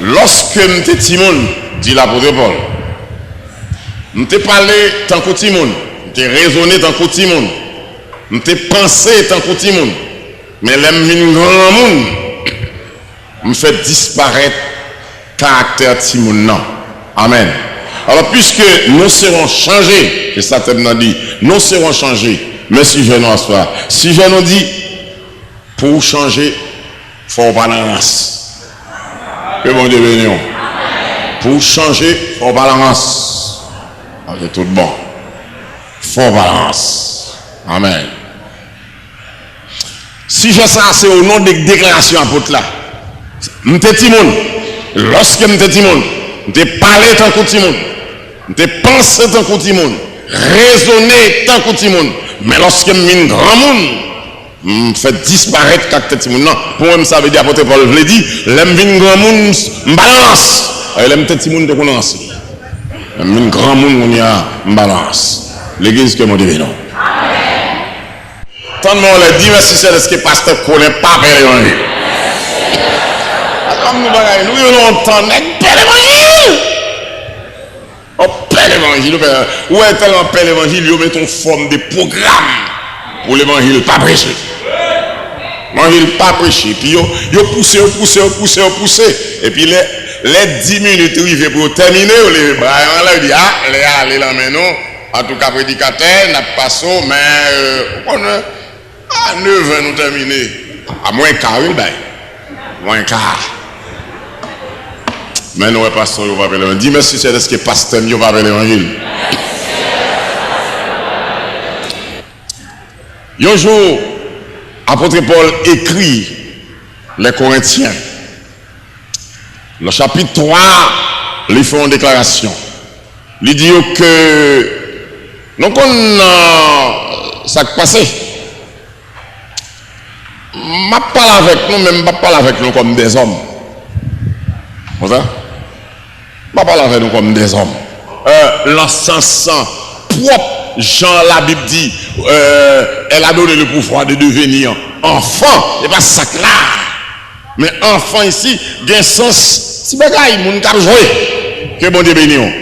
Lorsque m'étais Timon, dit l'apôtre Paul, m'étais parlé tant que Timon, m'étais raisonné tant que Timon, m'étais pensé tant que Timon, mais l'aime grand monde, me fait disparaître caractère Timon. Non. Amen. Alors, puisque nous serons changés, et ça t'a dit, nous serons changés, mais si je n'en sois, si je nous dis, pour changer, il faut balance. Que bon Dieu bénisse. Pour changer, il faut balance. C'est tout bon. Il faut balance. Amen. Si je sais, c'est au nom des déclarations apôtres là. M'étais Timon. Lorsque m'étais Timon, m'étais parlé tant que Timon. M'étais pensé tant que Timon. Raisonné tant que Timon. Mais lorsque m'étais grand monde, me fait disparaître caractère Timon. Non, pour moi, ça veut dire, apôtre Paul, je l'ai dit, l'aime vin grand monde, balance. Et l'aime petit Timon de connaissance. L'aime grand monde, on y a balance. L'église que mon Dieu non. Tant de monde les dit, merci, c'est ce que le pasteur ne connaît pas l'évangile. Comme nous, nous longtemps, l'évangile. On paie l'évangile. Où est tellement paie l'évangile, ils mettent en forme de programme pour l'évangile, pas prêcher. L'évangile, pas prêcher. Puis ils poussent. Et puis les 10 minutes arrivées pour terminer, les bras, on dit, allez là maintenant. En tout cas, prédicateur, n'a pas passé, mais on a à 9 h nous terminer. À moins quart, oui, moins quart. Mais nous, pasteur, nous va parler l'évangile. Dis merci, c'est ce que pasteur, nous va parler l'évangile. Un jour, apôtre Paul écrit les Corinthiens. Le chapitre 3, ils font une déclaration. Il dit que nous connaissons ça qui passe. Je ne parle avec nous, mais je ne parle avec nous comme des hommes. Vous savez? Je ne parle avec nous comme des hommes. L'encens propre, Jean, la Bible dit, elle a donné le pouvoir de devenir enfant. Et pas ça là. Mais enfant ici, il y a un sens. Si bagaille, moun qui a joué. Que bon Dieu bénisse.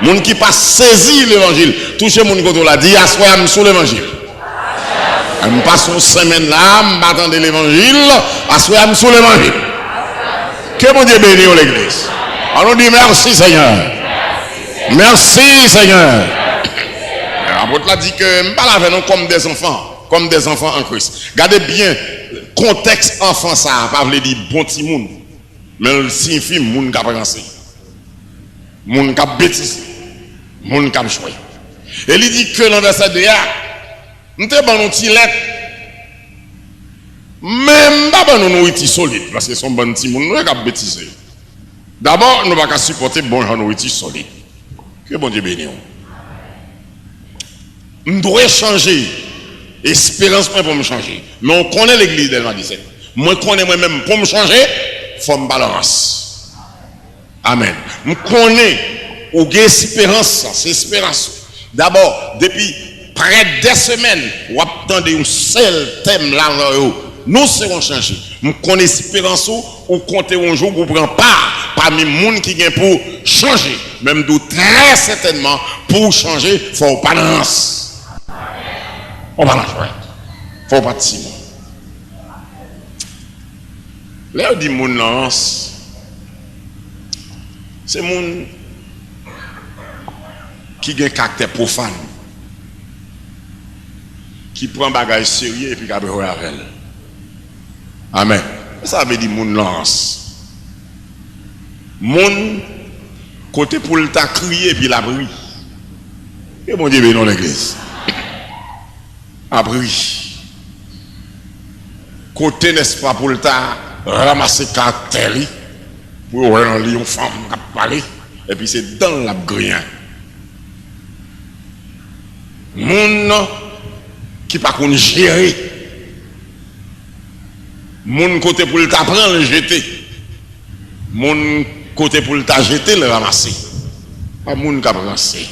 Moun qui pas saisi l'évangile. Touché moun qui l'a dit, assoyez sur l'évangile. Je passe une semaine là, je m'attends l'évangile, assoyez sur l'évangile. Que bon Dieu bénisse l'église. On nous dit merci Seigneur. Merci Seigneur. L'apôtre a dit que je ne parle avec nous comme des enfants en Christ. Regardez bien, contexte enfant ça, pas veut dire bon petit monde, mais il signifie monde qui a pensé, monde qui a bêtise, monde qui a choisi. Et il dit que l'ambassade là, nous avons un petit lettre, même pas nous nourriture solide, parce que son bon petit monde, nous avons bêtisé. D'abord, nous ne pouvons pas supporter bon nourriture solide. Que bon Dieu bénisse. Nous devons changer. Espérance pour me changer. Mais on connaît l'église de 17. Moi, je connais moi-même pour me changer, il faut me balance. Amen. Je connais où il y a espérance, c'est espérance. D'abord, depuis près de 2 semaines, on attend un seul thème là, nous serons changés. Je connais espérance, on compte un jour pour prendre part parmi les gens qui viennent pour changer. Même d'où très certainement, pour changer, il faut balance. On va la jouer. Il ne faut pas de Simon. Là, on dit mon lance. C'est mon qui a un caractère profane. Qui prend un bagage sérieux et puis qui a besoin avec elle. Amen. Ça veut dire mon lance. Mon côté pour le temps crier et puis la bruit. Et bon Dieu bénisse l'église. Abri. Côté, n'est-ce pas, pour le temps, ramasser caractère, pour voir un lion femme qui parle, et puis c'est dans la grien. Moun qui pas qu'on gérer. Moun côté pour le temps prendre le jeter. Moun côté pour le temps jeter le ramasser. Pas moun qui a pensé.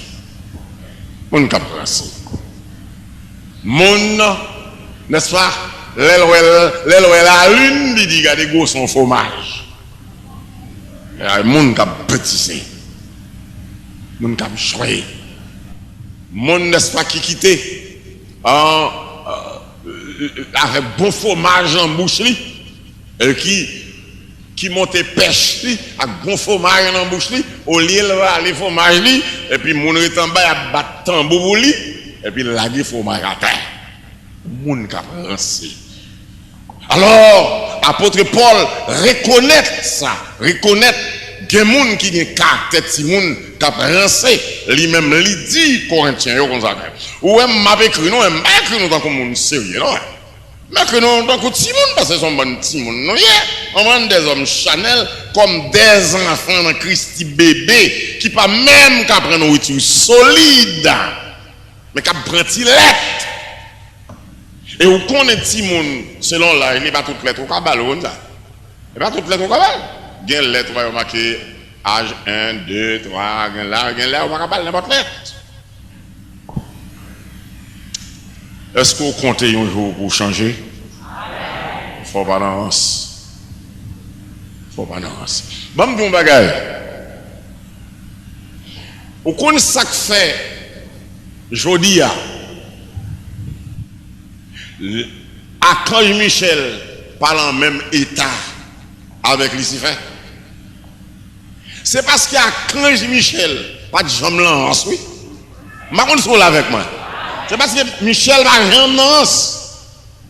Moun qui a pensé. Moun, n'est-ce pas? L'elle la lune, il dit, regardez, gros son fromage. Moun kap bêtise. Moun kap joué. Moun n'est-ce pas qui quitte avec bon fromage en bouche li, qui monte pêche li, avec bon fromage en bouche li, au lieu de aller fromage li, et puis moun est en bas à battre tambour li, et puis laguer fromage à terre. Moun kap rancé. Alors, apôtre Paul reconnaît ça, reconnaît que les gens qui ont caractère, si moun kap rancé, lui-même lui dit Corinthiens yo comme ça. Ou même m'a écrit non, m'a écrit nous tant que monde sérieux non. M'a écrit nous tant que petit monde parce que sont bon petit monde non. On vend des hommes Chanel comme des enfants dans Christi bébé qui pas même qu'à prendre nourriture solide mais qu'à prendre lettre. Et où connaît petit monde selon là, il n'est pas toutes lettres au cabal comme ça. Il n'est pas toutes lettres au cabal. Il y a une lettre va marquer âge 1 2 3 là, on va cabal n'importe lettre. Est-ce que vous comptez un jour pour changer? Il faut balance. Il faut balance. Bon, bon bagage. Vous connaissez ça que fait Jodia? Archange Michel parle en même état avec Lucifer. C'est parce qu'Archange Michel, pas de jambe lance, oui. Ma qu'on soit là avec moi. C'est parce que Michel va jamais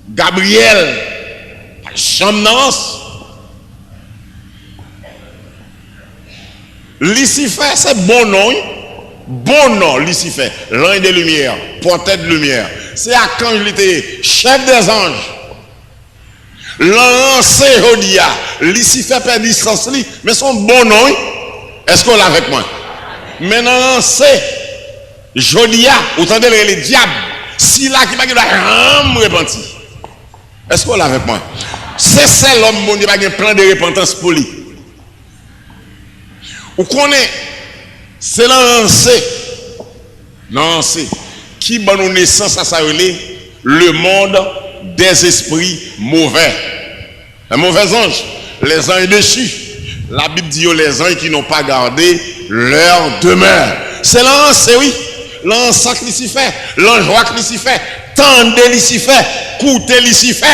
Gabriel va jamais Lucifer c'est bon nom Lucifer, l'ange de lumière, porteur de lumière. C'est Archange il était chef des anges. Lancé Jodia, Lucifer perd distance mais son bon nom, est-ce qu'on l'a avec moi? Maintenant lancé Jodia, autant de les diables, si là qui va repentir. Est-ce qu'on l'a avec moi? C'est l'homme bon Dieu qui a un plan de repentance pour lui. Vous connaissez, c'est lancé qui va nous naissance à ça le monde des esprits mauvais. Les mauvais anges, les anges déchus. La Bible dit les anges qui n'ont pas gardé leur demeure. C'est lancé, oui. L'ange Lucifer, l'ange roi Lucifer, tendez Lucifer, coûtez Lucifer,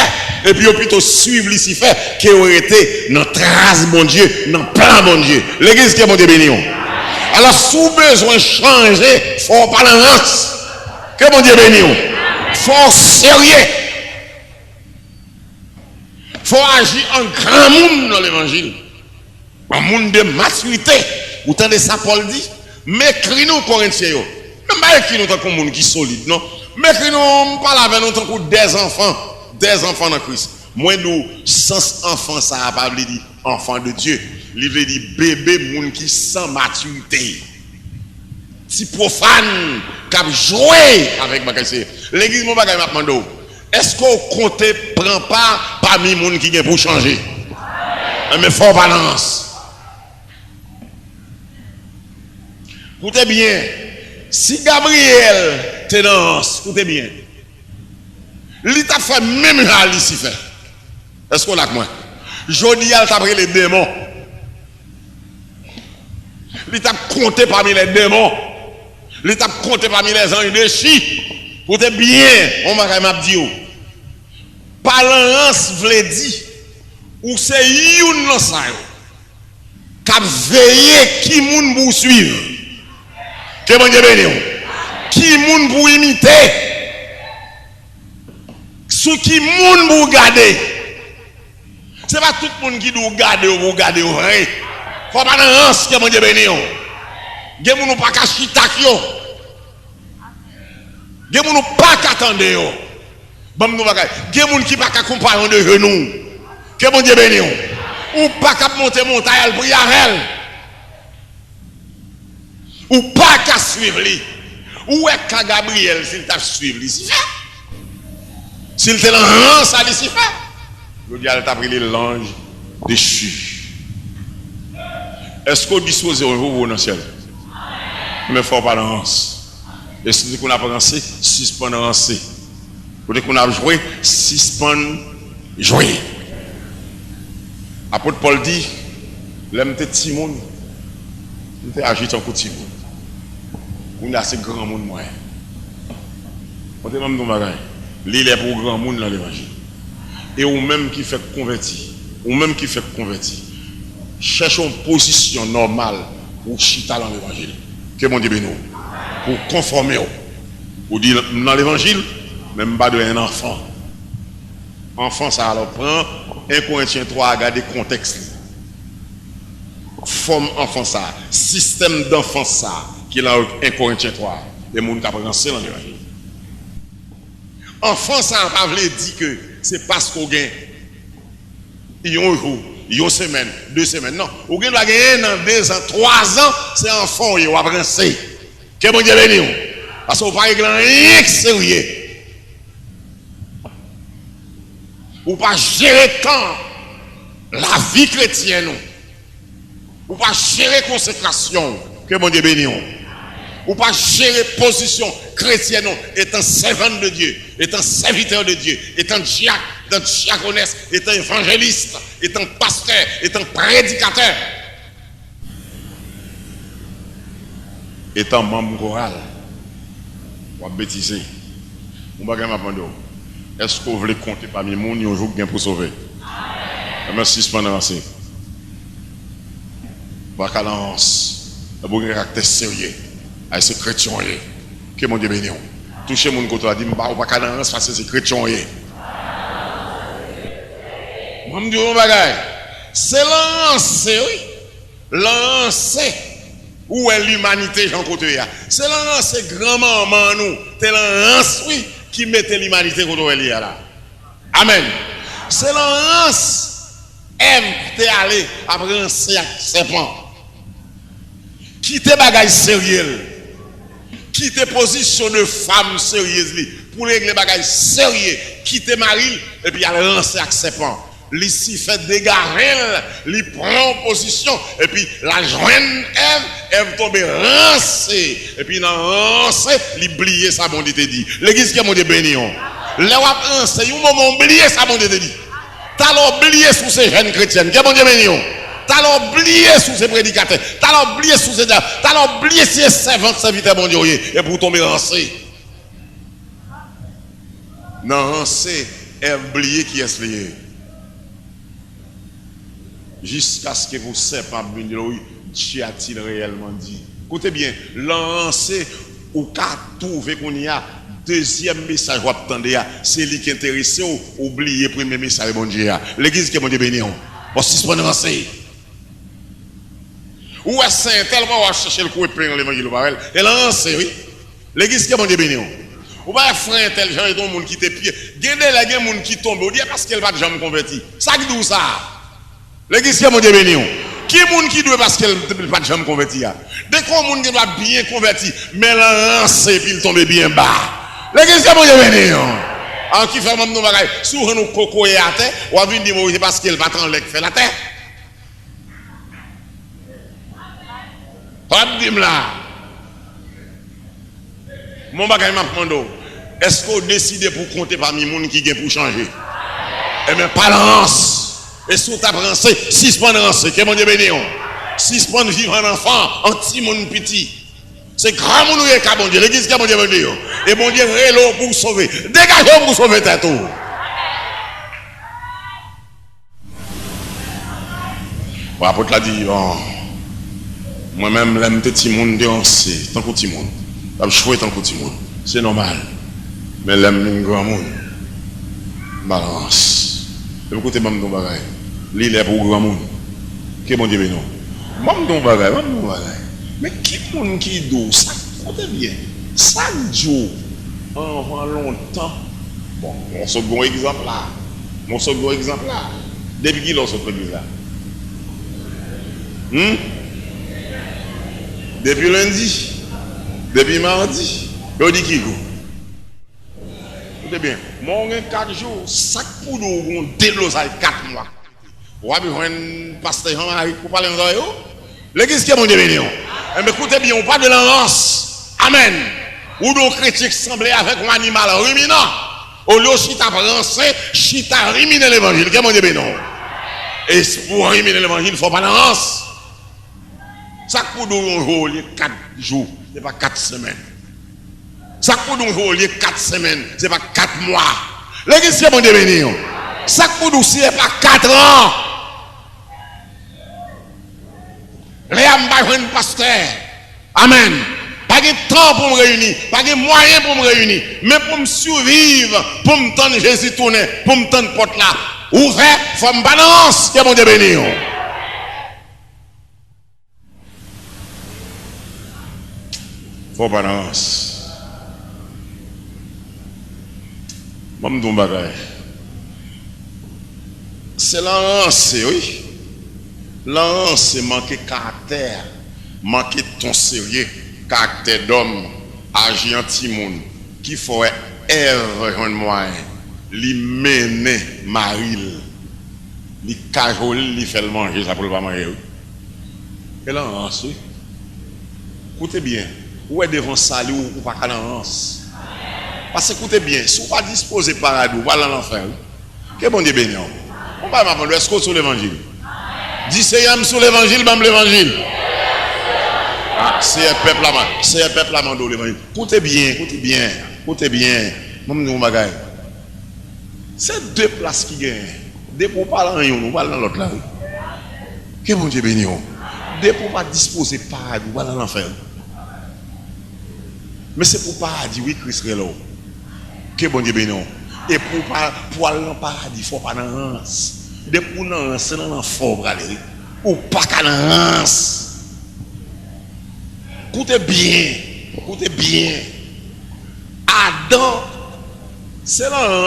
et puis plutôt suivre Lucifer qui aurait été notre trace, mon Dieu, notre plan, mon Dieu. L'église qui est mon Dieu béni. Alors, sous besoin de changer, il faut pas l'avance. Que mon Dieu béni. Il faut sérieux. Il faut agir en grand monde dans l'évangile. Un monde de maturité. Vous entendez ça, Paul dit? Mais écris-nous, Corinthiens. Même pas écris-nous tant que monde qui est solide, non? Mais écris-nous, parle avec nous tant que des enfants dans Christ. Moi, nous, sans enfant, ça n'a pas dit enfant de Dieu. Il veut dire bébé, monde qui sans maturité. Si profane, qui a joué avec ma caisse. L'église, mon bagage m'a demandé. Est-ce qu'on compte prend pas parmi les gens qui viennent pour changer? Mais fort balance. Écoutez bien. Si Gabriel te danse, écoutez bien. Il t'a fait même à Lucifer. Est-ce qu'on l'a avec moi? Jodial t'a pris les démons. Il t'a compté parmi les démons. Il t'a compté parmi les anges déchus. Écoutez bien, on m'a dit. Parlance vle dit, ou c'est youn nan sa yo, k'ap veillé qui moun pour suivre. Que bon Dieu béni. Qui moun pour imiter. Sous qui moun pour garder. C'est pas tout le monde qui doit garder ou garder ou vrai. Faut pas dans ranç que mon Dieu béni. Gen moun pas ka chitak yo. Gen moun pas qu'attendre yo. Bon nous bagay. Gen moun qui pas ka compagnon de genou. Que mon Dieu béni. Ou pas ka monter montagne pour y aller. Ou pas qu'à suivre lui. Ou est qu'à Gabriel s'il t'a suivre Lucifer. S'il te lance à Lucifer. Le diable t'a pris l'ange déchu. Est-ce qu'on dispose un jour dans le ciel? Mais il faut pas lancer. Et si on a pensé, suspendre lancer. Pour qu'on a joué, suspendre jouer. Apôtre Paul dit, L'aime te petit monde. On agi en petit monde. On a assez grand monde moi. On te même dans bagage. L'île est pour grand monde dans l'évangile. Et ou même qui fait convertir, ou même qui fait convertir. Cherchons une position normale pour chita dans l'évangile. Que mon Dieu bénisse. Pour conformer. Pour dire dans l'évangile, même pas de un enfant. Enfant, ça alors prend 1 Corinthiens 3 à regarder le contexte. Forme enfant ça, système d'enfant ça, qui est dans 1 Corinthiens 3. Les gens qui apprennent dans l'évangile. Enfant ça, on pas dire que c'est parce qu'on gagne. Il y a un jour, il y a une semaine, 2 semaines. Non, on gagne dans 2 ans, 3 ans, c'est enfant, il va apprendre. Que bon Dieu bénisse. Parce qu'on ne peut pas rien que sérieux. Ou pas gérer quand la vie chrétienne. Ou pas gérer consécration. Que mon Dieu bénisse. Ou pas gérer position chrétienne. Étant servant de Dieu. Étant serviteur de Dieu. Étant diaconesse. Étant évangéliste. Étant pasteur. Étant prédicateur. Étant membre choral. Ou bêtiser. Ou pas gagner ma. Est-ce que vous voulez compter parmi les gens qui ont joué pour sauver? Merci pour avancer. Bacalance, un bon caractère sérieux. Avec ce chrétien. Que mon Dieu bénisse. Touchez mon côté, dit, pas bacalance parce que c'est chrétien. Moi, je dis, c'est lancé, oui. Lancé. Où est l'humanité, Jean Côté? C'est lancé grand-maman, nous. C'est lancé, oui. Qui mettait l'humanité contre elle là. Amen. C'est l'anse aime t'es allé après un serpent. Quitter bagaille sérieux. Quitter position de femme sérieuse pour régler bagaille sérieux. Quitter mari et puis aller lancer avec serpent. L'ici fait dégarer, lui prend position et puis la joindre Ève tombe rancée et puis dans rancée, lui oublier ça bon Dieu te dit. L'église qui est mon Dieu béni. Là où rancée, un moment oublier ça bon Dieu te dit. T'as oublié sous ces jeunes chrétiennes, qui est mon Dieu béni. T'as oublié sous ces prédicateurs, t'as oublié sous ces t'as oublié ces servants serviteurs bon Dieu et pour tomber rancée. Non rancée, Ève oublié qui est lié. Jusqu'à ce que vous ne savez pas, Dieu a-t-il réellement dit? Écoutez bien, lancez ou qu'à trouver qu'on y a deuxième message, vous attendez, c'est lui qui est intéressé ou oublier le premier message, bon Dieu. L'église qui est mon Dieu béni. Bon, si c'est pas lancé. Ou est-ce tellement on va chercher le coup et prendre l'évangile par elle? Et lancé, oui. L'église qui est mon Dieu béni. Ou pas frère tel genre, il y a des gens qui te pied. Il y a des gens qui tombent, on dit parce qu'elle va jamais convertir. Ça qui dit ça? L'église qui est mon Dieu béni. Qui est monde qui doit parce qu'elle ne va jamais convertir? Dès qu'on monde qui doit bien convertir, mais lancé puis il tombe bien bas. L'église qui est mon Dieu béni. En qui fait même nos bagages, souvent nous coco et à terre, ou à venir dire c'est parce qu'elle va t'en faire la terre. Pas de là. Mon bagage m'a demandé, est-ce qu'on décide pour compter parmi les gens qui viennent pour changer? Eh bien, pas lance. Et si on t'a brancé, 6 points de rancé, que mon Dieu béni. 6 points de vivre un enfant, un petit monde petit. C'est grand monde qui est bon Dieu. L'église qui est mon Dieu béni. Et mon Dieu rélo pour sauver. Dégagez pour sauver ta tour. Bon, l'apôtre l'a dit, bon, moi-même, l'aime petit monde déhancé, tant que petit monde. Je choisis tant que petit monde. C'est normal. Mais l'aime grand monde. Balance. Écoutez, maman, ton bagage. L'île est pour grand monde. Qui est mon Dieu béni? Maman, ton bagage, maman, ton bagage. Mais qui est monde qui est doux? Ça, écoutez bien. Chaque jour, avant longtemps. Bon, mon second exemple là. Mon second exemple là. Depuis qui l'on s'occupe là? Depuis lundi. Depuis mardi. On dit qui vous? Écoutez bien, moi, on a 4 jours, chaque coup on déloge 4 mois. Vous avez besoin de pasteur Jean-Marie pour parler de ça. L'église qui est mon Dieu béni. Mais écoutez bien, on parle de l'enlance. Amen. Ou de chrétiens qui semblaient avec un animal ruminant. Au lieu de chita brancé, chita ruminer l'évangile. Qui est mon Dieu béni. Et pour aimer l'évangile, il ne faut pas d'avance. Ça pour nous, il y a 4 jours, ce n'est pas 4 semaines. Ça pour nous, il y a 4 semaines, ce n'est pas 4 mois. L'église, c'est bon devenir. Ça pour nous, ce n'est pas 4 ans. Les âmes, pasteur. Amen. Pas de temps pour me réunir, pas de moyens pour me réunir, mais pour me survivre, pour me tendre Jésus tourner, pour me tendre porte là. Ouvert, il faut me balance, c'est bon Dieu béni. Faut balance. Je me dis bagay. C'est l'ance, oui. L'ance, c'est manquer caractère, manquer ton sérieux. Caractère d'homme, agir anti-monde, qui ferait Ève un moyen, lui mener Marie, lui cajoler, lui faire le manger, ça pour le pas manger. Et là, oui. Écoutez bien, où est devant ça, ou pas qu'à l'avance. Parce que écoutez bien, si vous ne pas disposé paradis, vous allez dans l'enfer. Que bon Dieu béni. On va m'apprendre, est-ce que sur l'évangile? Dis c'est sur l'évangile, même l'évangile. C'est un peuple là, c'est un peuple là, l'évangile. Écoutez bien, écoutez bien, écoutez bien. C'est 2 places qui gagnent. Dès pour parler en nous parlons dans l'autre là. Que bon Dieu béni. Dès pour pas disposer paradis, vous allez dans l'enfer. Mais c'est pour paradis, oui, Christ est là. Que bon Dieu béni. Et pour aller dans le paradis, il ne faut pas dans l'anse. Dès pour dans c'est dans l'enfer pour aller. Ou pas qu'à l'anse. Écoutez bien, écoutez bien. Adam, c'est dans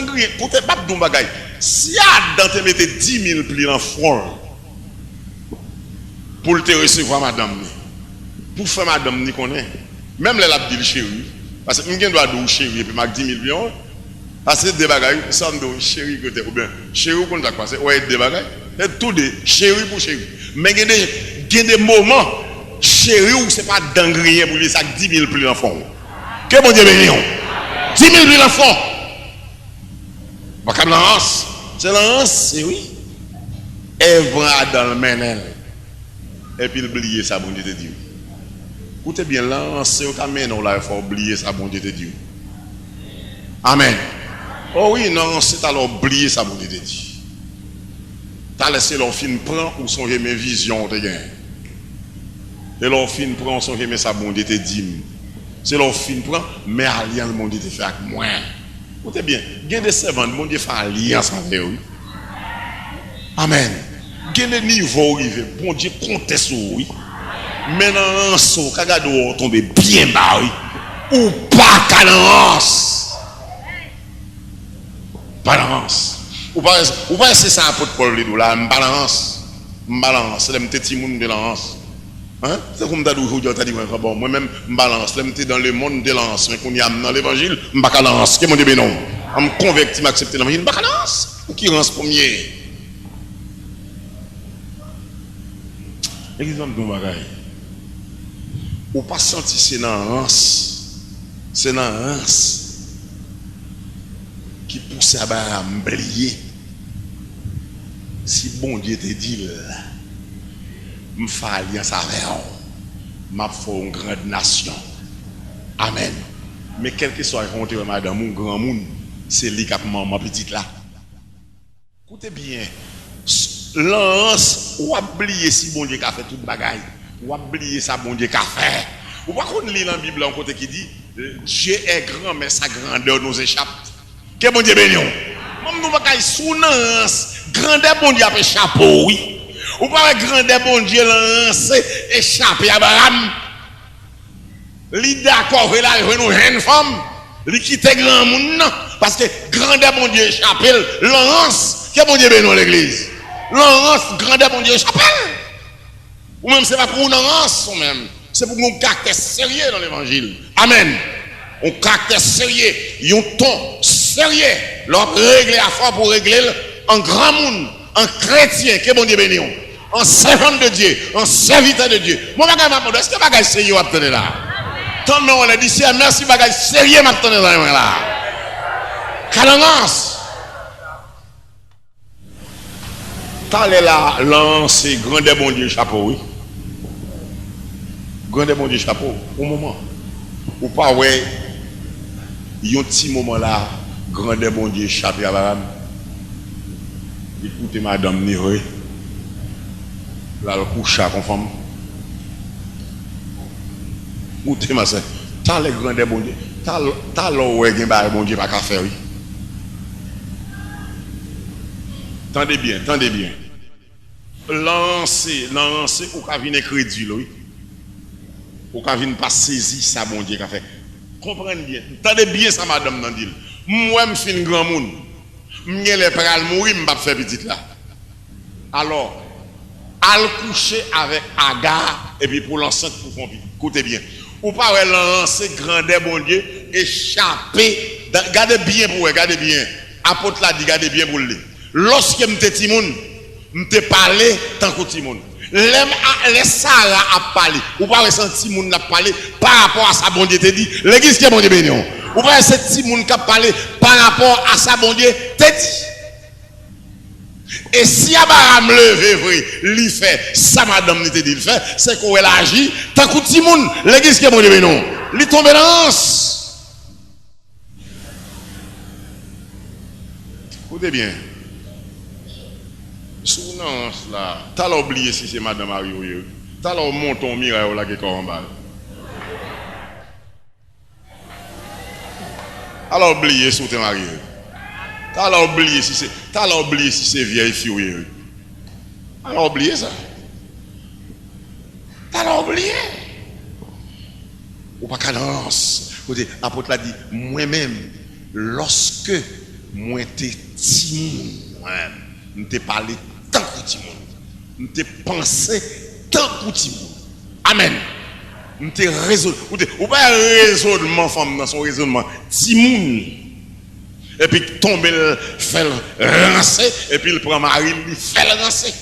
le écoutez pas de bagaille. Si Adam te mettait 10 000 plis dans le front pour te recevoir madame, pour faire madame ni connaît, même les l'a dit chéri, parce que je dois dire chéri et puis m'a 10 000 plis, parce que des bagailles, ça me dit chéri que ou bien chéri qu'on t'a passé, ouais des bagailles, c'est tout des chéri pour chéri. Mais il y a des moments chéri ou c'est pas d'engrais pour les sacs 10 000 plis dans le fond. Que bon Dieu béni. 10 000 plis dans le fond. C'est l'anse, c'est oui. Ève dans le ménel. Et puis il oublier ça, bon Dieu te dit. Écoutez bien, l'anse, c'est au caméno là, il faut oublier ça, bon Dieu te dit. Amen. Oh oui, non, c'est alors oublier ça, bon Dieu te dit. T'as laissé leur film prendre ou songer mes visions, te gagne. Et leur fin prend son mais ça bon Dieu te dit. C'est leur fin prend mais alliance mon Dieu te fait avec moi. Écoutez bien, il y a des servants mon Dieu fait alliance avec eux. Amen. Il y a des niveaux arrivés, bon Dieu compte sur oui. Maintenant en saut, regardez où tomber bien bas ou pas calance. Balance. Ou pas c'est ça apôtre Paul dit là, balance. Balance, c'est le petit monde de balance. Hein? C'est comme tu as dit aujourd'hui, tu as dit, bon, moi-même, je balance, je dans le monde de l'ance, mais qu'on y a dans l'évangile, je ne vais pas lance. Qu'est-ce que je non? Je me convertis, je m'accepte l'évangile, je ne vais pas lance. Qui rend ce premier? Exemple de bagaille. Ou pas senti c'est dans l'ance. C'est dans l'ance qui pousse à m'oublier. Si bon Dieu te dit là. Je fais alliance avec eux. Je fais une grande nation. Amen. Mais quel que soit le madame ou grand monde, c'est lui qui a ma petite là. Écoutez bien. Lance, ou oublier si bon Dieu a fait toute bagaille. Ou oublier ça bon Dieu a fait. Ou pas qu'on lit dans la Bible en côté qui dit Dieu est grand, mais sa grandeur nous échappe. Que bon Dieu béni. Même nous pas sous lance, grandeur bon Dieu a échappé, oui. Ou pas grandeur bon Dieu lancé échappé à Abraham. Li d'accord là nous une femme, li quitte grand monde parce que grandeur bon Dieu échappé, lance, que bon Dieu béni l'église. Lance grandeur bon Dieu échappé. Ou même c'est pas pour une lance ou même, c'est pour un caractère sérieux dans l'évangile. Amen. Un caractère sérieux, un ton sérieux, leur régler à fort pour régler en grand monde, en chrétien, que bon Dieu béni. En servant de Dieu, en serviteur de Dieu. Moi, est-ce que bagage sérieux à tenir là? Tant de on a dit, merci bagage sérieux à tenir là. Calangance. T'as là lancé grand des bon Dieu chapeau, oui. Grand des bon Dieu chapeau, au moment. Ou pas, ouais, il y a un petit moment là, grand des bon Dieu chapeau à madame. Écoutez, madame, ni oui. Là, le couche à conforme. Écoutez, ma soeur, t'as les grands des bon Dieu. T'as l'eau, ouais, bon Dieu, pas qu'à faire, oui. Tendez bien, tendez bien. Lancer, ou qu'à venir crédit, oui. Ou qu'à venir pas saisir ça, bon Dieu, qu'a fait. Comprenez bien. Tendez bien ça, madame, nan dit. Moi, je suis un grand monde. Je vais pral mourir, je vais faire petit là. Alors, al coucher avec Agar, et puis pour l'enceinte, pour faire petit. Écoutez bien. Ou pas lancer grandeur, bon Dieu, échapper. Gardez bien pour vous, gardez bien. Apôtre l'a dit, gardez bien pour lui. Lorsque je suis Timoun, je te parlé tant que Timoun. Les Sarah a parlé. Ou pas ressentir Timoun a parlé par rapport à sa bon Dieu te dit. L'église qui est bon Dieu béni. Ou pas ressentir Timoun qui a parlé par rapport à sa bon Dieu te dit. Et si Abraham levé vrai, lui fait, ça madame te dit, il fait, c'est qu'on agit tant que Timoun. L'église qui est bon Dieu béni. Il tombe dans l'anse. Écoutez bien. Souvenance là, t'as oublié si c'est madame Mario, t'as monté ton miraille là qui est en bas. Alors oublié si t'es marié. T'as oublié si c'est vieille fille. Alors oublié ça. T'as oublié. Ou pas cadence. Apôtre l'a dit, moi-même, lorsque moi t'es timide, je t'ai parlé tant que tu je t'ai pensé tant que tu Amen. Je t'ai résolu. Ou pas raisonnement, femme, dans son raisonnement. Timoun. Et puis tomber, fait lancer, et puis il prend Marie, il fait lancer.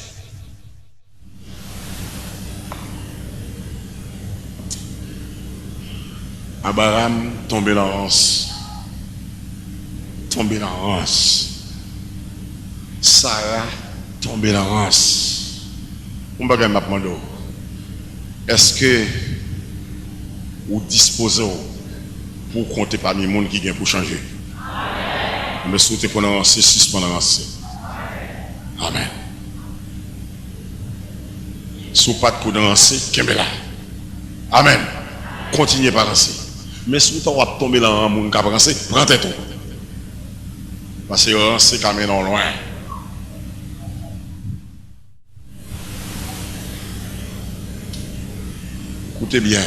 Abraham tombe dans l'anse. Tombe dans l'anse. Sarah tombe dans l'anse. On va gagner est-ce que vous disposez pour compter parmi les gens qui viennent pour changer? Mais souhaitez pour lancer, suspendre lancer. Amen. Sous pas de coup de lancer, là. Amen. Continuez par lancer. Mais si vous avez tombé dans un monde qui a pensé, prenez tout. Parce que lancer quand même loin. Écoutez bien.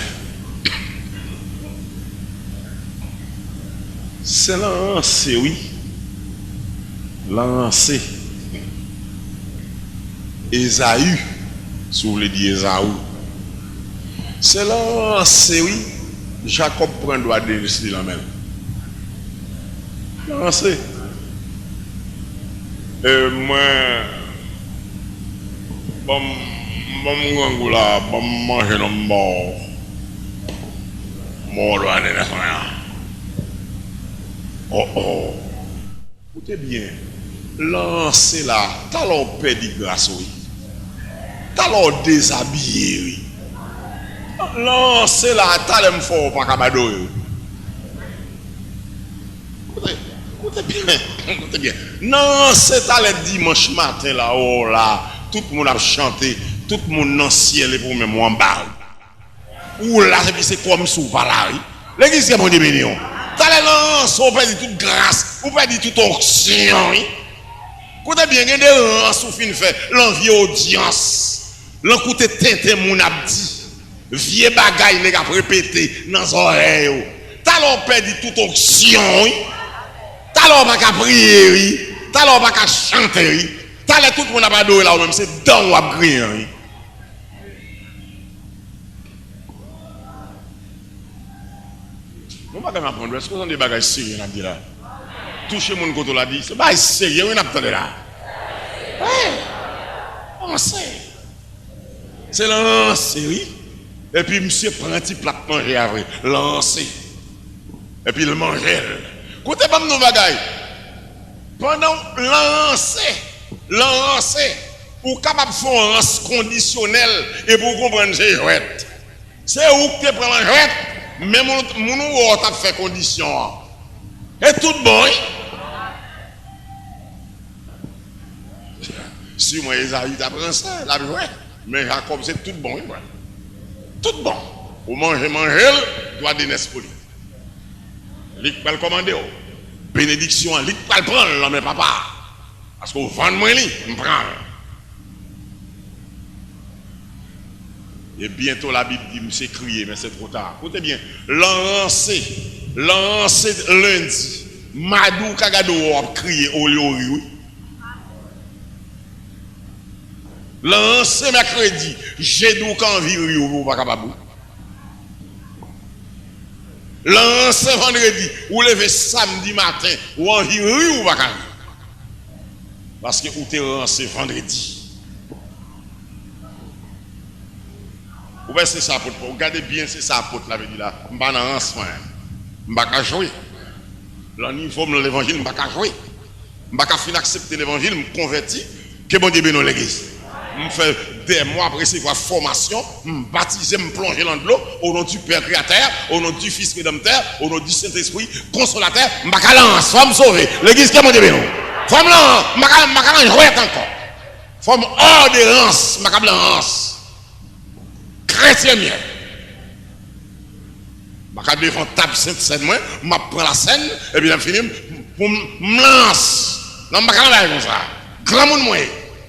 C'est lancer, oui. Lancer. Esaü, si vous voulez dire Esaü. C'est lancer, oui. Jacob prend le doigt de la même. Lancer. Moi, bon là, bon manger non mort. Mort doigt de rien. Oh. Écoutez bien. Lancer là, t'as l'on perdu grâce, oui. T'as l'on déshabillé, oui. Lancer là, t'as l'on fort pas cabado. Écoutez bien. Non, c'est le dimanche matin là, oh là, tout le monde a chanté, tout le monde dans le ciel et pour même en bas. Ou là, c'est comme sous là, oui. L'église est mon Dieu. T'as les lances, on perd toute grâce, on perd toute onction, oui. Écoutez bien, il y a des lances où fin fait l'envie audience. L'encoute tente mon abdi. Vieux bagaille, les gars, répéter dans les oreilles. T'as l'on perdu toute onction, oui. T'as l'on pas qu'à prier, oui. T'as l'on pas qu'à chanter, oui. T'as l'on tout le monde a pas adoré là, même c'est dans ou à crier, oui. Nous ne pouvons pas apprendre. Est-ce que vous avez des bagages sérieux dans le là? Toucher mon côté l'a dit. C'est pas sérieux, oui, on a là. Oui. On sait. C'est lancé, oui. Et puis, monsieur prend un petit plat de manger après. Lancé. Et puis, il mange. Écoutez, pas nos bagages. Pendant lancé. ou capable de faire un rance conditionnel et pour comprendre c'est jouette. C'est où que tu prends la jouette, mais mon t'a fait condition. Et tout bon. Si moi Esaü t'apprends ça, la jouette. Mais Jacob c'est tout bon. Tout bon. Ou manger, doit donner pour lui. Il va le commander. Bénédiction, il va le prendre, là, mais papa. Parce qu'on vend moi, il me prend. Et bientôt la Bible dit, c'est crié, mais c'est trop tard. Écoutez bien, lancé lundi, Madou Kagado a crié au lieu. Lancé mercredi, j'ai donc envie de pas capable. Lancé vendredi, ou levé samedi matin, ou envie ou pas capable. Parce que vous t'es lancé vendredi. Vous voyez, c'est ça, vous regardez bien, c'est ça, la veut dire là. Je ne suis pas dans un soin. Je ne suis pas jouer. L'uniforme de l'évangile, je ne suis pas jouer. Je ne suis pas accepter l'évangile, je me convertis. Que bon Dieu bénisse l'église. Je fais des mois après c'est quoi formation, je me baptise, je me plonge dans l'eau, au nom du Père Créateur, au nom du Fils Rédempteur, au nom du Saint-Esprit, consolateur, je ne suis pas lance, faut me sauver. L'église, que bon Dieu bénisse. Faut me lance, je ne suis pas jouer encore. Faut me hors de lance, je ne suis pas lance. Chrétien mien. Je vais faire table sainte moi, je prends la scène, et puis je finis, pour me lance. Non, je ne vais pas comme ça. Grand monde moi,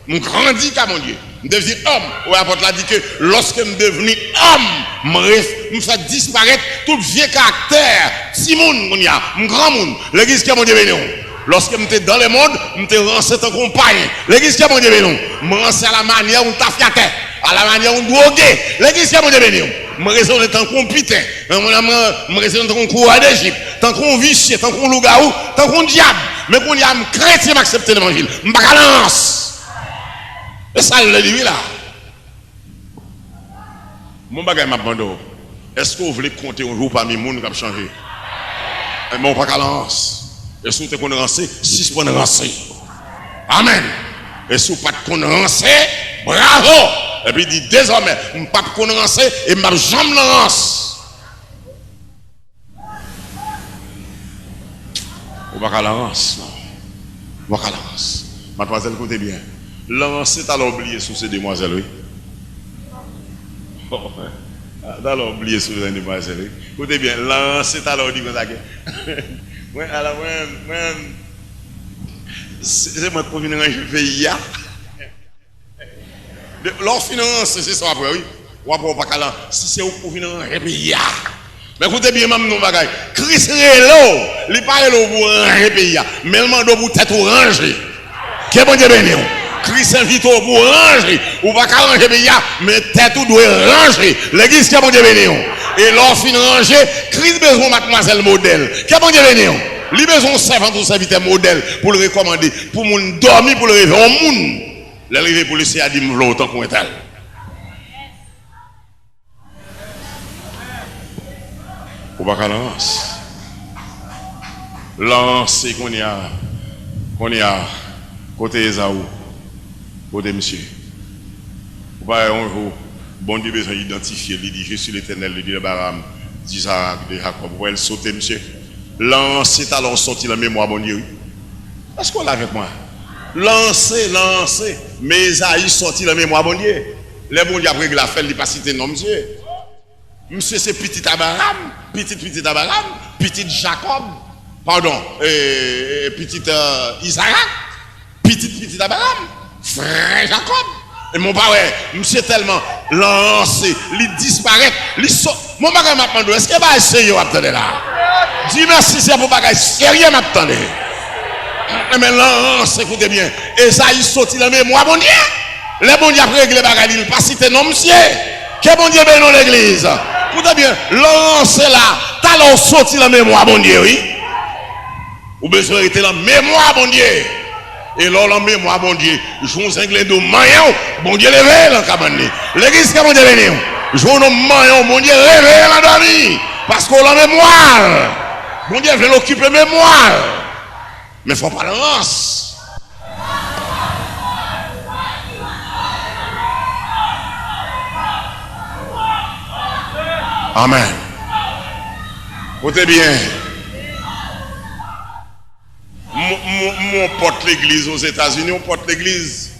je grandis comme mon Dieu. Je deviens homme. Ou l'apôtre l'a dit que lorsque je deviens homme, je me fais disparaître tout vieux caractère. Si monde, je grand monde. L'église qui a mon Dieu béni. Lorsque je suis dans le monde, je suis rancé en compagne. L'église qui a mon Dieu béni. Je me rancé à la manière où tu as fait. À la manière où drogué, l'église qui a mon béni. Je raisonne tant qu'on putain, je raisonne tant qu'on courant d'Égypte, tant qu'on vicieux, tant qu'on loup-garou, tant qu'on diable. Mais qu'on y a un chrétien m'accepter l'évangile. Je ne balance. Et ça, le dit là. Mon bagage m'a demandé, est-ce que vous voulez compter un jour parmi les gens qui ont changé? Mais on pas balance. Et si vous êtes rancé, 6 points de rancé. Amen. Et si vous n'êtes pas rancé, bravo. Et puis il dit désormais, je ne suis pas connaissé et je ne vais jamais lancer. Vous ne pouvez pas lancer. Vous ne pouvez pas lancer. Mademoiselle, écoutez bien. Lancer, tu as oublié sur ces demoiselles, oui. Tu as oublié sur ces demoiselles, oui. Écoutez bien, lancer, tu as oublié comme ça. Oui, alors, moi, c'est moi qui viens de pays. Leur finance, c'est ça après, oui. Ou après, pas calant. Si c'est où pour venir en pays. Mais écoutez bien, même nos bagages. Christ est là. Il parle pour un pays. Mais il demande pour tête ranger. Que bon Dieu béni. Christ invite pour ranger. Ou pas qu'à ranger pays, mais tête doit ranger. L'église, que bon Dieu béni. Et leur fin ranger, Christ besoin mademoiselle modèle. Que bon Dieu béni. Il besoin servant ou serviteur modèle pour le recommander. Pour moun dormir, pour le réveiller au monde. L'arrivée pour laisser à dire autant qu'on est tel. Ou pas qu'à lancer. Lancer qu'on y a côté Esaü, côté monsieur. Ou pas un jour, bon Dieu besoin d'identifier, il dit je suis l'Éternel, le Dieu de Baram, d'Isaac, de Jacob. Vous voyez le sauter, monsieur. Lancer alors sorti la mémoire, bon Dieu. Est-ce qu'on l'a avec moi? Lancer. Mais Esaü sorti la mémoire, bon Dieu. Les bon Dieu après que la fait, il n'est pas cité non, monsieur. Monsieur, c'est petit Abraham, petit Abraham, petit Jacob, pardon, petit Isaac, petit Abraham, frère Jacob. Et mon père, monsieur tellement lancé, il disparaît, mon bagage m'attendait. Est-ce qu'il va essayer d'attendre là? Dis merci, c'est pour bagage sérieux m'attendait. Mais lance, écoutez bien, Esaü sorti la mémoire, bon Dieu. Les bon Dieu après les bagages, il pas cité non, monsieur. Que bon Dieu bénisse l'église. Écoutez bien, lance là, t'as sorti la mémoire, bon Dieu, oui. Ou besoin d'être la mémoire, bon Dieu. Et là, la mémoire, bon Dieu, je vous englais de maillon, bon Dieu, réveille la cabane. L'église, que bon Dieu bénisse. Je vous nomme maillon, bon Dieu, réveille la dame. Parce qu'on a mémoire. Bon Dieu, veut l'occuper mémoire. Mais il ne faut pas la lance. Amen. Écoutez bien. Mon porte l'église aux États-Unis, on porte l'église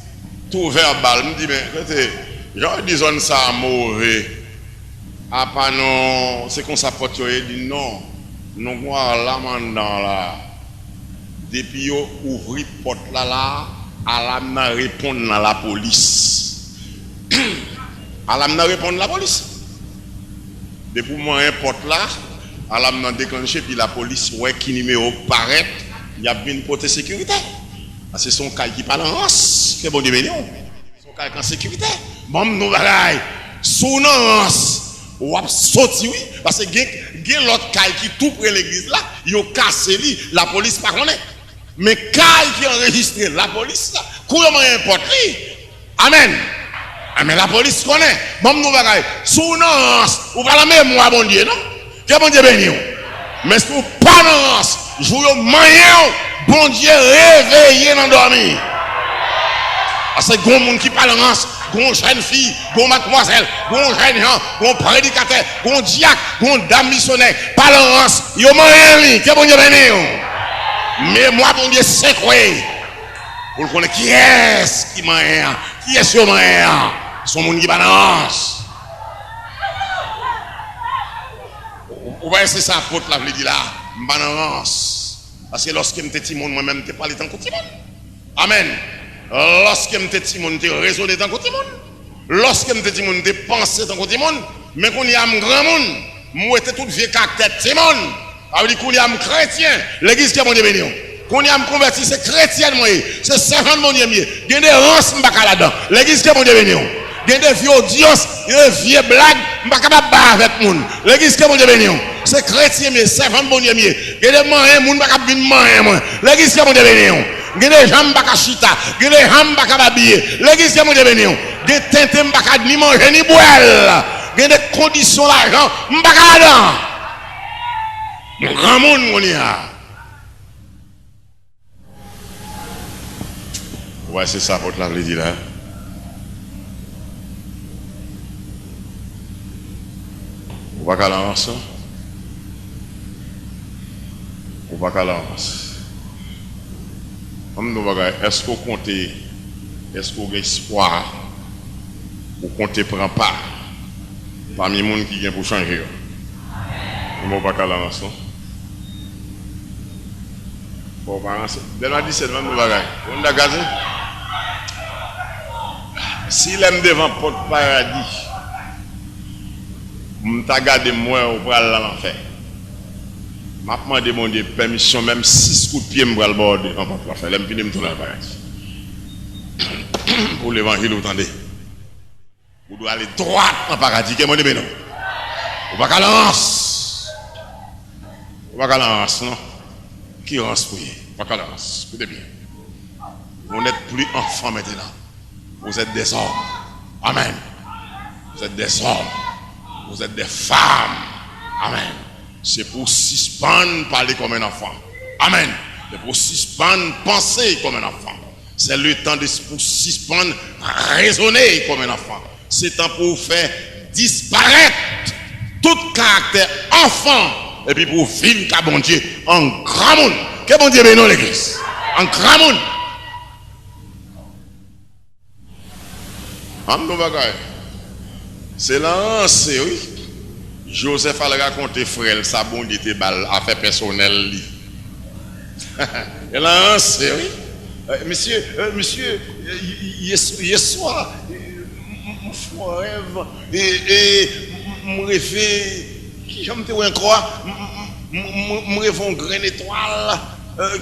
tout verbal. Je me dis, mais écoutez, genre, disons ça mauvais. Ah, pas non, c'est qu'on s'apporte, il dit non. Nous avons là, maintenant, là. Depuis qu'on ouvre la porte là, à la répondre à la police. À la répondre à la police. Depuis moi, un porte là, à la déclencher, puis la police, ouais, qui numéro paraît. Il y a bien une côté sécurité. C'est son cas qui parle en race. C'est bon, Dieu béni. Son cas en sécurité. Bon, nous bagaille. Sous non ou a sorti, oui. Parce que il y a l'autre cas qui tout près l'église là, il a cassé lui. La police pas connaît. Mais cas qui enregistré, la police là, comment importe lui. Amen. Mais la police connaît. Bon, nous bagaille. Sous non ou pas la mémoire, bon Dieu, non? Que bon Dieu béni. Mais sous pas non jouer moyen, bon Dieu réveillé dans dormir. Parce que il y a des gens qui parlent en race, il y a une jeune fille, il y a une mademoiselle, il y a un jeune homme, il y a un prédicateur, il y a un diacre, il y a une dame missionnaire, parle en race, il y a moyen, que bon Dieu béni. Mais moi, bon Dieu, c'est quoi? Pour le connaître, qui est-ce qui moyen? Qui est ce moyen? Son monde qui balance. Vous voyez, c'est ça, apôtre, la veut dire là. Balance. Parce que lorsque j'étais petit monde, moi-même, je parlais dans le petit monde. Amen. Lorsque j'étais petit monde, je raisonné dans le petit monde. Lorsque j'étais petit monde, je pensé dans le petit monde. Mais quand il y a un grand monde, moi, j'étais tout vieux caractère petit monde. Ça veut dire qu'on y a un chrétien. L'église qui est mon Dieu béni. Quand il y a un converti, c'est chrétien, moi. C'est servant de mon Dieu. Il y a des rances, là-dedans. L'église qui est mon Dieu béni. Il y a des vieux audiences, des vieux blagues, je ne suis pas capable de battre avec les gens. L'église qui est mon Dieu béni. C'est chrétien, mais servant de mon Dieu. Il y a des moyens, je ne suis pas capable de manger. L'église qui est mon Dieu béni. Il y a des gens qui ne sont pas chita. Il y a des gens qui ne sont pas habillés. L'église qui est mon Dieu béni. Il y a des teintes qui ne sont pas ni manger ni boire. Il y a des conditions d'argent, je ne suis pas capable de mon grand monde, on y a. Ouais, c'est ça, votre lave dit là. Ou pas qu'à l'avance. Ou pas qu'à l'avance. Est-ce qu'on compte, est-ce qu'on a espoir, ou compte prend part parmi les gens qui viennent pour changer? Ou pas qu'à l'avance. Bon, dès la 17, même nous bagaille. On a gazé. S'il aime devant porte paradis, je t'ai gardé moi au bras de l'enfer. Je m'a demandé permission, même 6 coups de pied, je vais le border en porte l'enfer. Je vais me tourner le paradis. Pour l'évangile, vous entendez? Vous devez aller droit dans le paradis. Qu'est-ce que non? Vous ne pouvez pas lance. Vous ne pouvez pas lance, non? Qui lance pour vous? Vous ne pouvez pas lance. Écoutez bien. Vous n'êtes plus enfants maintenant. Vous êtes des hommes. Amen. Vous êtes des hommes. Vous êtes des femmes. Amen. C'est pour suspendre parler comme un enfant. Amen. C'est pour suspendre penser comme un enfant. C'est le temps de pour suspendre raisonner comme un enfant. C'est le temps pour faire disparaître tout caractère enfant et puis pour vivre qu'à bon Dieu en grand monde. Que bon Dieu bénisse l'église. En grand monde. C'est là, c'est oui. Joseph a raconté frère, sa bon Dieu était bal, affaire personnelle. Et là, c'est oui. Monsieur, hier soir, mon rêve, et mon rêve, qui j'aime te croire, mon rêve une grande étoile,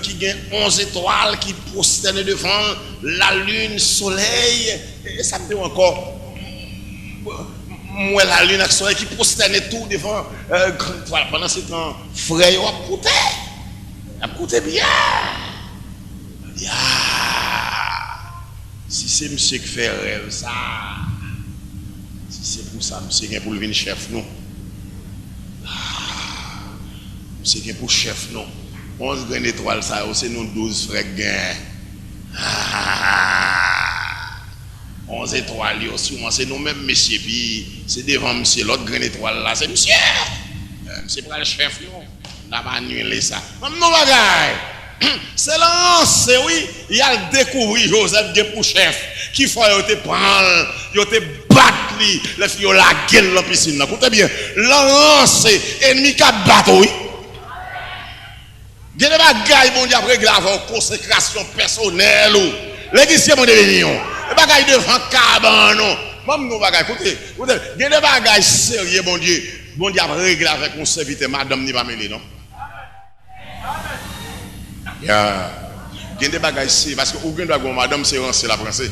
qui gagne 11 étoiles, qui prosterne devant la lune, le soleil, et ça me dit encore, moi la lune avec le soleil qui prosterne tout devant grande étoile. Pendant ce temps, frère, il a coûté bien. Si c'est monsieur qui fait rêve, ça, si c'est pour ça, monsieur qui est pour le venir chef, non. Monsieur qui est pour chef, non. 11 grandes étoiles, ça, c'est nous 12 frères gains. 11 étoiles, souvent c'est nous-mêmes, messieurs, puis c'est devant monsieur, l'autre grande étoile là, c'est monsieur. C'est pas le chef, non. On n'a pas annulé ça. Non, bagaille. C'est lancé, oui. Il a découvert Joseph pour chef. Qui faut te prendre, il te battre, les filles la gueule dans la piscine. Écoutez bien, lancé, ennemi qui battre, oui. Il y a des bagailles, bon Dieu, après grave, consécration personnelle. L'église, mon devenion. Les bagailles devant cabane, non. Même nous bagailles, écoutez, il y a des bagailles sérieux, bon Dieu. Bon Dieu, régler avec mon serviteur, madame n'y va mêler, non? Il y a des bagages ici, parce que aucun doit madame, c'est la française.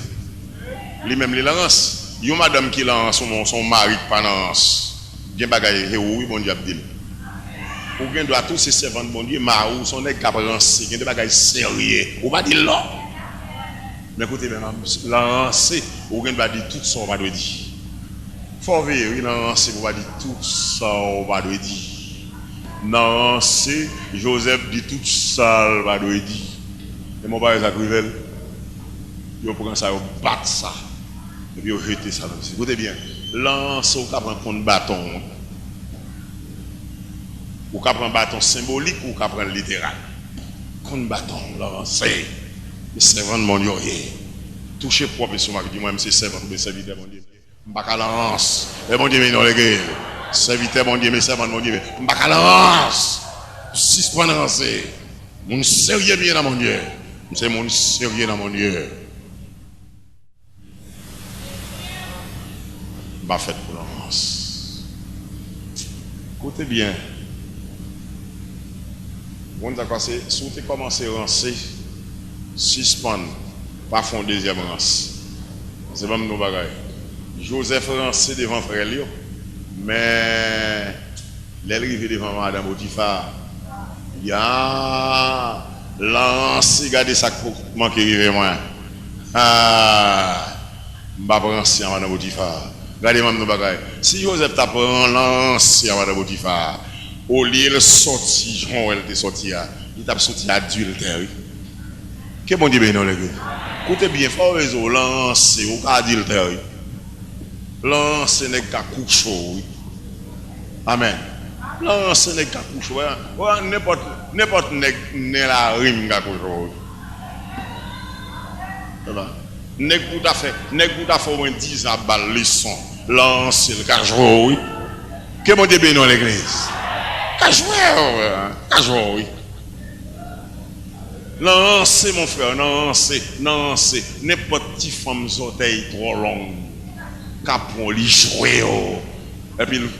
Lui-même, il lance. Il y a madame qui lance son mari qui pas lance. Il y a des bagages, oui, bon Dieu, Abdil. Aucun doit tous ces servants, bon Dieu, marou, son nez qui a lancé. Il y a des bagages sérieux. On va dire là. Mais écoutez, lancer, aucun doit dire tout ça, on va dire. Faut veiller, lancer, on va dire tout ça, on va dire. Lancer, Joseph dit tout ça, on va dire. Et mon père, ça crivel. Il prend ça, il bat ça. Et puis il jette ça. Écoutez bien, lancer, on prend un bâton. On prend un bâton symbolique ou on prend littéral. Un bâton, lancer. Les servants de mon Dieu, toucher propre sur moi, qui dit moi-même c'est servant, mais serviteur, mon Dieu. Je ne vais pas lance. Et mon Dieu, mais non, les gars. Serviteur, mon Dieu, mais servant, mon Dieu. Je ne vais pas lance. Suspendre lancer. Mon sérieux bien dans mon Dieu. C'est mon sérieux dans mon Dieu. Je vais faire pour lance. Écoutez bien. Bon, d'accord, c'est si vous commencez à lancer. Suspendre, pas fond deuxième rance. C'est pas nos bagailles. Joseph lancé devant frère Léo, mais l'arrivée devant Madame Potiphar, il y a lancé, regardez ça pour manquer arriver moi. Ah, je vais lancer à Madame Potiphar. Regardez-moi nos bagailles. Si Joseph t'a lancé à Madame Potiphar, au lieu de sortir, Jean, elle était sorti, il t'a sorti adultère. Que bon Dieu bénisse les gars. Écoutez bien, faut réseau lancer au cas d'adultère. Lancer n'est qu'à coucher. Amen. Lancer n'est qu'à coucher. N'importe n'est la rime qu'à coucher. N'est pas fait au moins 10 à balle leçon. Lancer le cas jouer. Que bon Dieu bénisse l'église. Cas jouer, oui. Lancez mon frère, lancez. N'importe qui femme orteils trop longue. Capon, li jouer. Et puis, le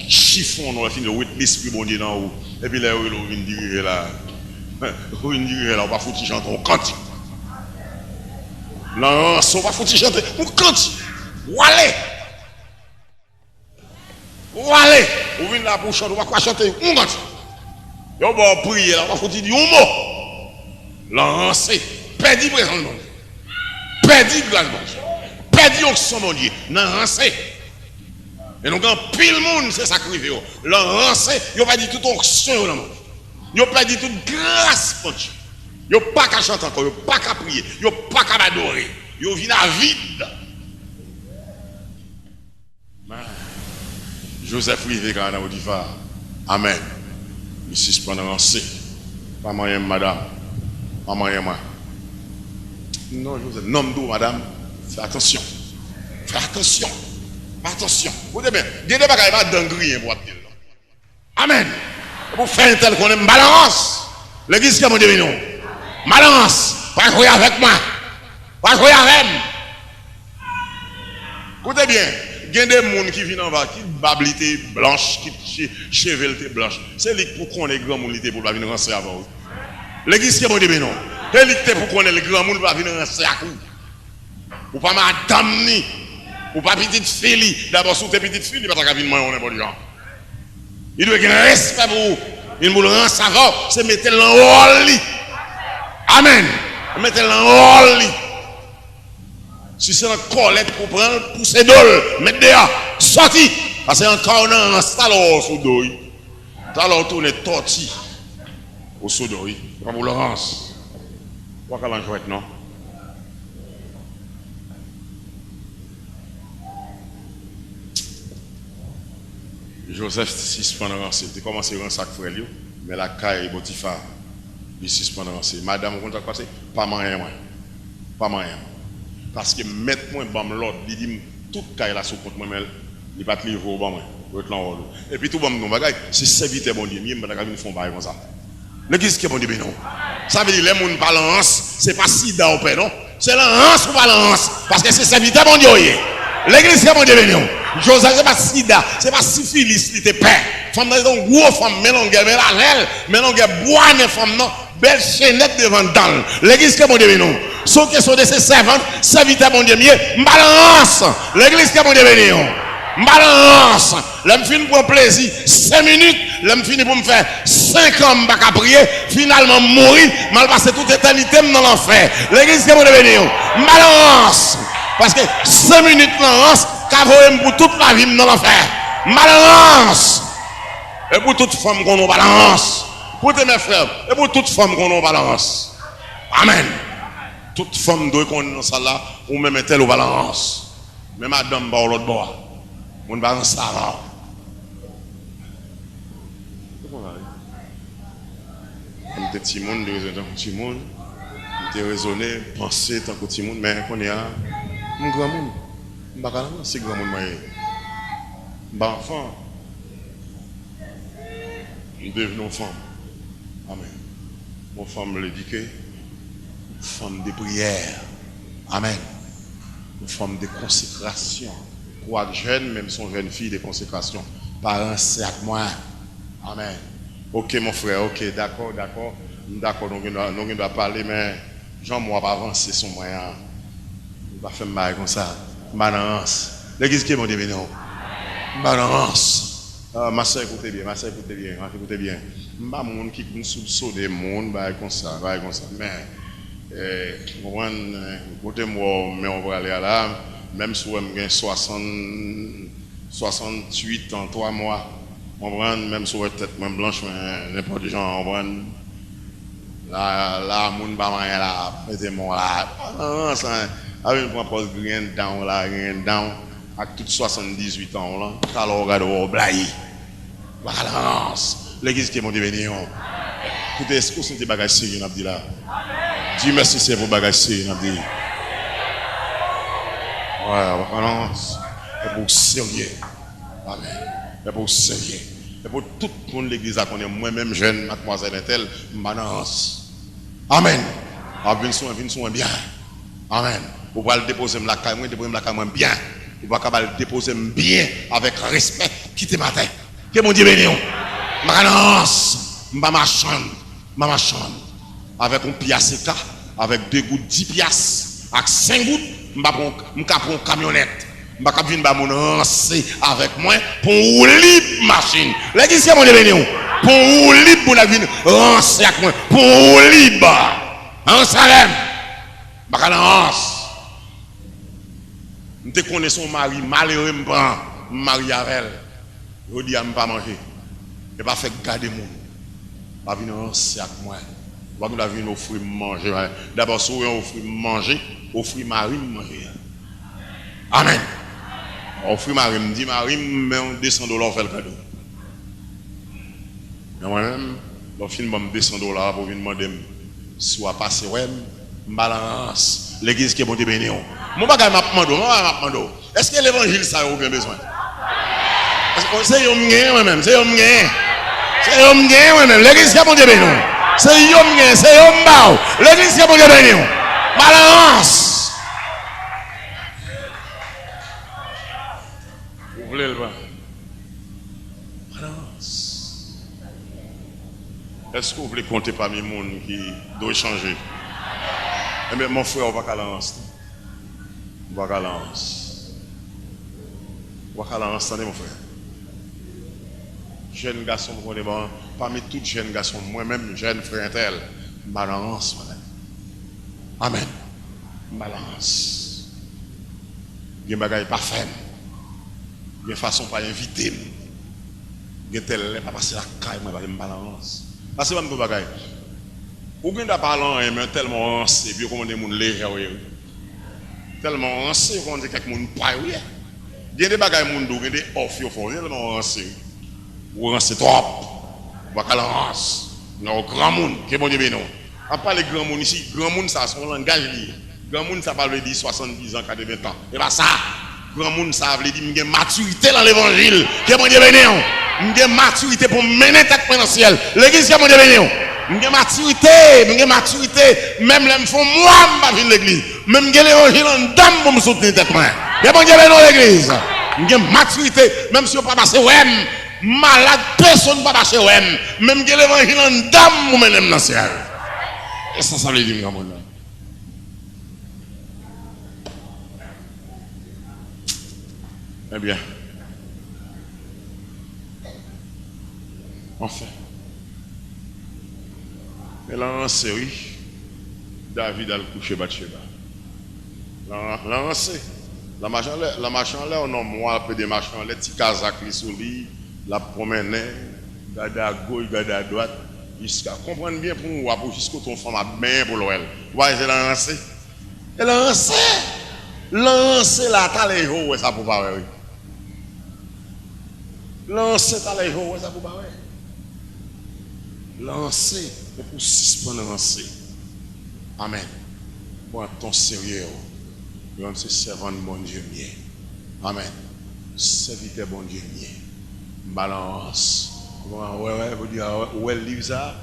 chiffon, on va finir l'esprit bon Dieu dans haut. Et puis là, on vient dire là. On vient dire là, on va foutre chanter un cantique. Lancez, on va foutre chanter un cantique. Walé. On vient là pour chanter, on va chanter un cantique. On va prier là, on va foutre un mot. Lancez, perdu présent le monde, perdu grâce bon Dieu, perdu onction mon Dieu, lancez. Et donc en pile monde c'est sacrifié. Lancez, il pas dit toute onction dans le monde. Il pas dit toute grâce mon Dieu. Il pas qu'à chanter encore, il pas qu'à prier, il pas qu'à adorer. Il vient à vide. Joseph rivé quand on a dit amen. Il suspend lancé. Pas moyen madame. Maman et moi. Non, Joseph. Non, madame. Fais attention. Attention. Vous savez bien, il y a des bagages pas d'engrais pour dire. Amen. Pour faire un tel qu'on aime balance. L'église qui a mon Dieu, non. Balance. Pas jouer avec moi. Pas jouer avec moi. Écoutez bien, il y a des gens qui viennent en bas, qui bablité blanche, qui chevelté blanche. C'est lui pour qu'on ait grand monde pour venir rentrer avant. L'église qui est bon Dieu, non. L'église pour qu'on ait le grand monde va venir rentrer à coup. Ou pas madame ni. Ou pas petite fille. D'abord, sous tes petites filles, il va pas venir manger, on est bon Dieu. Il doit avoir un respect pour vous. Il nous le rend savant, c'est mettre l'en lit. Amen. Mettez l'en lit. Si c'est un colette pour prendre, pour ses dol, mettez dehors, sorti. Parce que encore on a un salon sous dos. Alors tourne torti au sous dos. Pas pour Laurence. Pas qu'à l'enjouette, non? Joseph suspend rancé. Il commence à rancer frère lui, mais la caille Botifa, il suspend rancé. Madame, vous comptez passer? Pas moyen, moi. Pas moyen. Parce que mettre moi bam l'ordre, il dit toute caille là sous compte moi, mais il pas te livrer au bon moi. Et puis tout bon nous bagaille, c'est serviteur bon Dieu, mieux me venir font bail comme ça. L'église qui est bon Dieu non. Ça veut dire les gens balance, c'est pas sida au père non. C'est l'anse ou balance parce que c'est serviteur bon Dieu. L'église qui est bon Dieu non. Joseph c'est pas sida, c'est pas syphilis qui te père. Femme dans une grosse femme mélange mais la l'aile, mélange bois mais femme non, belle chaînette devant dans. L'église qui est bon Dieu non. Sauf que sont de ses servantes, serviteurs bon Dieu mieux, balance. L'église qui est bon Dieu non. Balance, l'homme finit pour plaisir 5 minutes, l'homme finit pour me faire 5 ans à prier, finalement mourir, mal passer toute éternité dans l'enfer. L'église qui est devenue, balance, parce que 5 minutes balance, qu'avoue pour toute la vie dans l'enfer. Balance, et pour toute femme qu'on nous balance, pour tes mes frères, et pour toute femme qu'on nous balance. Amen. Toute femme doit qu'on est dans ça là, ou même tel au balance. Mais madame, bah, l'autre bois. On va en savoir. On était petit monde, petit monde, on était raisonné, pensé tant que petit monde, mais on est un grand monde. On va pas c'est grand monde moyen. Bah enfant, nous devenons femmes. Amen. Mon femme l'éduquer, femme de prière. Amen. Une femme de consécration. Quoi de jeune, même son jeune fille de consécration. Parents, c'est avec moi. Amen. Ok, mon frère, ok, d'accord, nous doit parler, mais Jean-moi pas avancer son moyen. Il va faire mal comme ça. Balance. L'église qui est mon Dieu, non. Balance. Ma soeur, écoutez bien. Je ne suis pas monde qui est sous des mondes, comme ça. Mais, écoutez-moi, mais on va aller à là. Même si on a 68 ans, 3 mois, on prend, même si on a tête même blanche, n'importe quel genre, on prend. Là, mon pas rien là, mettez-moi là. Non, ça, avec une propose rien down là, avec toutes 78 ans là, alors on regarde au blaye. Balance. L'église qui est mon devenu. Écoutez, est-ce que c'est des bagages sérieux, on a dit là? Dis merci, c'est vos bagages sérieux, on a dit. Voilà, balance. Et pour sérieux. Amen. Et pour sérieux. Et pour tout le monde de l'église à connaître, moi-même jeune, mademoiselle Intel, balance. Amen. Viens soin bien. Amen. Vous pouvez le déposer la caille, déposer la caille bien. Vous pouvez le déposer bien avec respect. Quittez ma tête. Que mon Dieu bénisse. Balance. Ma chambre. Avec un piastre, avec 2 gouttes 10 piastres, avec 5 gouttes. Je prends une camionnette. Je vais venir mon lancer avec moi pour rouler machine. L'église qui est mon devenu. Pour rouler pour la vie. Lancer avec moi. Pour rouler. En Salem. Je vais lancer. Je connais son mari. Malheureux, je prends. Je marie avec elle. Je dis à ne pas manger. Je ne vais pas faire garder mon. Je vais venir lancer avec moi. Je vais venir offrir manger. D'abord, si vous offrir manger. Offrir Marie manger. Amen. Offrir Marie, me dit Marie, mais on $200 fait le cadeau. Mais moi-même, je finis me $200 pour venir demander soit passer ouais, balance l'église qui est bon Dieu béni. Mon bagage m'a demandé. Est-ce que l'évangile ça a bien besoin? C'est yo m'gain moi-même, c'est yo m'gain moi-même, l'église qui est bon Dieu béni. C'est yo m'gain, c'est yo m'bao. L'église qui est bon Dieu béni. Balance. Vous voulez le voir? Balance. Est-ce que vous voulez compter parmi les gens qui doivent changer? Eh bien, mon frère, on va qu'à lance. On va qu'à lance. On va qu'à lance, attendez, mon frère. Jeune garçon, parmi tous les jeunes garçons, moi-même, jeune frère tel, balance, madame. Amen. Balance. Il y a des bagages pas fermes. Il y a une façon pas inviter. Il y a tel pas passer la caille, moi, je balance. Parce que je ne bagages. Ou bien parlant, mais tellement ancien, puis comment des gens légers. Tellement ancien, qu'on dit que les gens pas. Il y a des bagages, il y a des off, tellement ancien. Ou rancez trop. Ou pas rance. Non, grand monde, que bon Dieu bénisse. On parle de grand monde ici, grand monde ça son langage lié. Grand monde ça parle de 70 ans, 80 ans. Et pas ça. Grand monde ça veut dire une maturité dans l'évangile. Que bon Dieu bénisse. Une maturité pour mener tête dans le ciel. L'église que bon Dieu bénisse. Une maturité, même les font moi je vais venir l'église. Même l'évangile en dame pour me soutenir tête moi. Que bon Dieu bénisse l'église. Une maturité, même si on pas passer ouais. Malade, personne ne va passer ouais. Même que l'évangile en dame pour mener dans le ciel. Et ça veut dire grand monde. Eh bien, enfin, mais là, en série, David a le couché Bathsheba. Là, la marche en l'air, on a moi, un peu de marche en l'air, petit casaque, sous lui, la promène, garde à gauche, garde à droite, jusqu'à comprendre bien pour nous, pour jusqu'au ton femme a bien pour l'OL. Vous voyez, c'est lancé. Elle a lancé la taille, ouais, ça pour pas, oui. Lancer ta lèvre, ouais, ça pour pas, ouais. Lancer, mais pour suspendre lancer. Amen. Pour un ton sérieux, même c'est servant de bon Dieu mien. Amen. Serviteur bon Dieu mien. Balance. Ouais, vous dire, ouais, livre ça,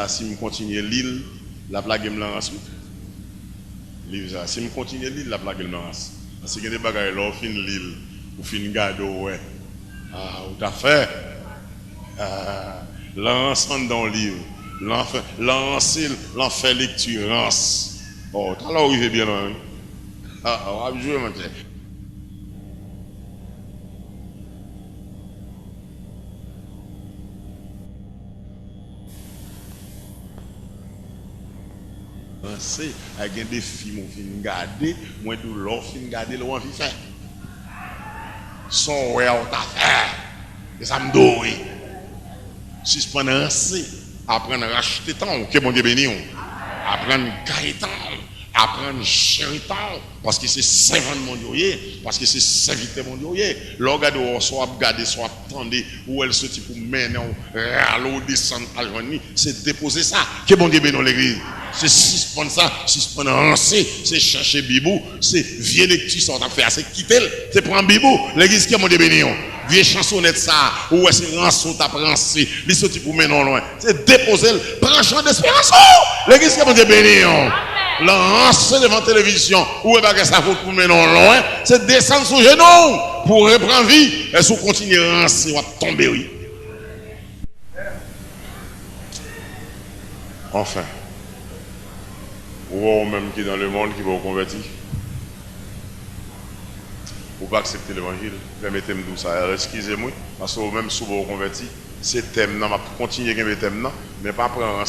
si je continue l'île, la plague me lance. Livre ça, si je continue l'île, la plague me lance. Parce qu'il y a des bagages là, au fin l'île, au fin garde, ouais. Ah, ou t'as fait l'ensemble dans le livre, l'enfer lecture, lance. Oh, t'as là où il est bien loin. Ah, on va jouer maintenant. C'est avec des films, on finit garder, moi de l'or, finit garder, le on finit faire. Son ouais, on t'a fait. Et ça me doit. Suspendre un C, apprendre à racheter temps, que bon Dieu béni. Apprendre à gagner temps, apprendre à chérir temps, parce que c'est servant mon Dieu, parce que c'est serviteur mon Dieu. L'organe soit garder, soit attendre, où elle se dit pour mener, râler, descendre à joindre, c'est déposer ça. Que bon Dieu béni l'église. C'est suspendre ça, suspendre un C, c'est chercher Bibou, c'est vieux lecture, ça on a fait, c'est quitter, c'est prendre Bibou, l'église que mon Dieu béni. Vieux chansonnette ça, ou c'est rançon t'as prancé, les sorti pour mener loin. C'est déposer, prends champ d'espérance. L'église que mon Dieu béni. Lancer devant la télévision, ou est-ce ça faut pour mener loin, c'est descendre sur genou pour reprendre vie. Et si vous continuez à rancer, on va tomber, oui. Enfin, ou même qui est dans le monde qui va vous convertir. Ou pas accepter l'évangile, permettez-moi de ça. Excusez-moi, parce que même si vous converti, c'est thème, je vais continuer avec le thème, mais pas prendre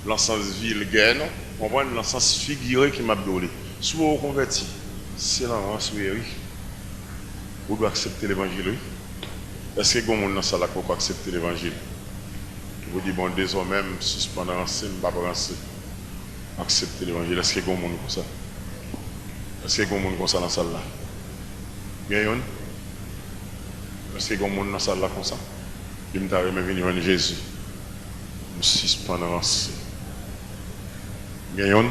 l'ensemble vulgaire, on prend l'ensemble figuré qui m'a donné. Si vous converti, c'est l'ensemble oui. Vous devez accepter l'évangile, oui. Est-ce que vous avez dans ça pour accepter l'évangile? Vous dites, bon, désormais, suspendre l'ensemble, je ne vais pas accepter l'évangile. Est-ce que vous avez comme ça? Est-ce que vous avez comme ça dans la salle là? Bien, est-ce que vous avez dans la salle là comme ça? Je me suis venu à Jésus. Je suis suspendre l'ensemble. Bien,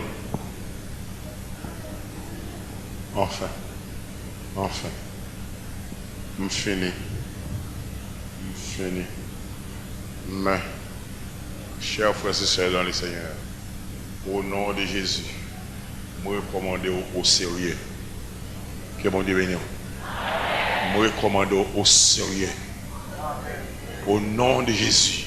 enfin, je finis. Mais, chers frères et sœurs dans le Seigneur, au nom de Jésus, je recommande au sérieux. Que bon Dieu bénisse. Je recommande au sérieux. Au nom de Jésus.